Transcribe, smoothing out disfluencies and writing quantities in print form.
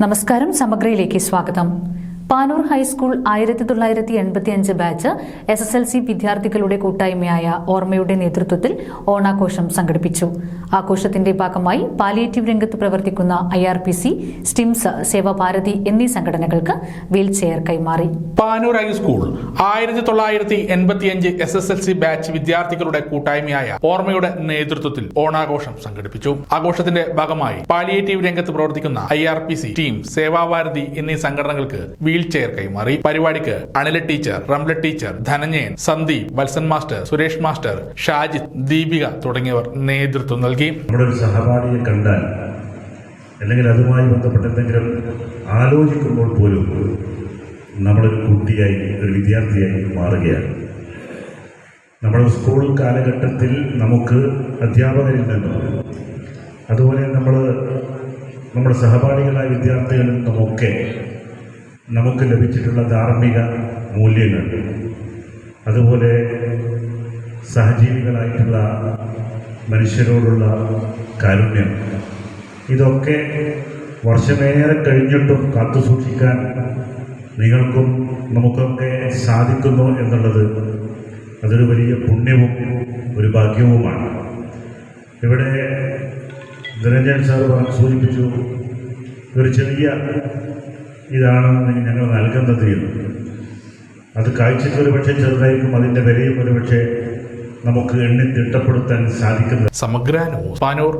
നമസ്കാരം. സമഗ്രയിലേക്ക് സ്വാഗതം. Panoor high school 1985 batch SSLC വിദ്യാർത്ഥികളുടെ കൂട്ടായ്മയായ ഓർമ്മയുടെ നേതൃത്വത്തിൽ ഓണാഘോഷം സംഘടിപ്പിച്ചു. ആഘോഷത്തിന്റെ ഭാഗമായി പാലിയേറ്റീവ് രംഗത്ത് പ്രവർത്തിക്കുന്ന IRPC, സ്റ്റിംസ്, സേവാഭാരതി എന്നീ സംഘടനകൾക്ക് വീൽചെയർ കൈമാറി. പാനൂർ ഹൈസ്കൂൾ 1985 SSLC ബാച്ച് വിദ്യാർത്ഥികളുടെ കൂട്ടായ്മയായ ഓർമ്മയുടെ നേതൃത്വത്തിൽ ഓണാഘോഷം സംഘടിപ്പിച്ചു. ആഘോഷത്തിന്റെ ഭാഗമായി പാലിയേറ്റീവ് രംഗത്ത് പ്രവർത്തിക്കുന്ന IRPC, സ്റ്റിംസ്, സേവാഭാരതി എന്നീ സംഘടനകൾക്ക് വീൽചെയർ കൈമാറി. പരിപാടിക്ക് Anila teacher, Ramla teacher, Dhananjayan, Sandeep, Valsan master, Suresh master, Shajid, Deepika തുടങ്ങിയവർ നേതൃത്വം നൽകി. നമ്മുടെ ഒരു സഹപാഠിയെ കണ്ടാൽ അല്ലെങ്കിൽ അതുമായി ബന്ധപ്പെട്ട എന്തെങ്കിലും ആലോചിക്കുമ്പോൾ പോലും നമ്മളൊരു കുട്ടിയായി, ഒരു വിദ്യാർത്ഥിയായി മാറുകയാണ്. നമ്മുടെ സ്കൂൾ കാലഘട്ടത്തിൽ നമുക്ക് അധ്യാപകരിൽ നിന്നും അതുപോലെ നമ്മുടെ സഹപാഠികളായ വിദ്യാർത്ഥികളിൽ നിന്നുമൊക്കെ നമുക്ക് ലഭിച്ചിട്ടുള്ള ധാർമ്മിക മൂല്യങ്ങൾ, അതുപോലെ സഹജീവികളായിട്ടുള്ള മനുഷ്യരോടുള്ള കാരുണ്യം, ഇതൊക്കെ വർഷമേറെ കഴിഞ്ഞിട്ടും കാത്തുസൂക്ഷിക്കാൻ നിങ്ങൾക്കും നമുക്കൊക്കെ സാധിക്കുന്നു എന്നുള്ളത് അതൊരു വലിയ പുണ്യവും ഒരു ഭാഗ്യവുമാണ്. ഇവിടെ ധനഞ്ജയൻ സാർ സൂചിപ്പിച്ചു, ഒരു ചെറിയ ഇതാണ് ഞങ്ങൾ നൽകുന്നത് എന്ന്. അത് കാഴ്ചയ്ക്ക് ഒരു പക്ഷേ ചെറുതായിരിക്കും, അതിൻ്റെ വിലയും ഒരു പക്ഷേ നമുക്ക് എണ്ണി തിട്ടപ്പെടുത്താൻ സാധിക്കുന്നത്. സമഗ്ര ന്യൂസ്, പാനൂർ.